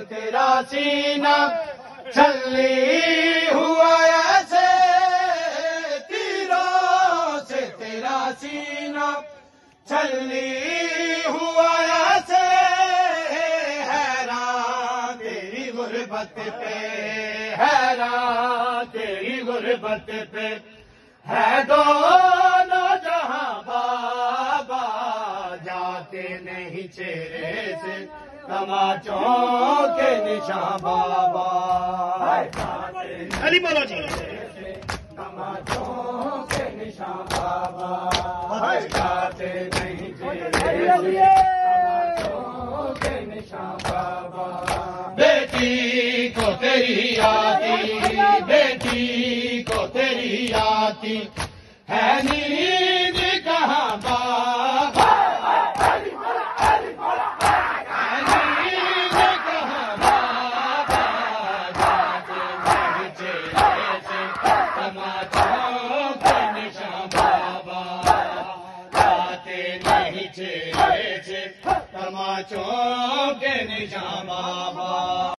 تیرا سینہ چھلی ہوا ایسے، تیروں سے تیرا سینہ چھلی ہوا ایسے، حیران تیری غربت پہ، حیران تیری غربت پہ، ہے دونوں جہاں بابا، جاتے نہیں چہرے سے تماچوں کے نشان بابا، علی مولا جی تماچوں کے نشان بابا، جاتے نہیں چہرے سے تماچوں کے نشان بابا، بیٹی کو تیری آتی، بیٹی کو تیری آتی ہے نیند کہاں بابا، ہے نیند کہاں بابا، جاتے نہیں چہرے سے تماچوں کے نشان بابا، جاتے نہیں چہرے سے تماچوں کے نشان بابا۔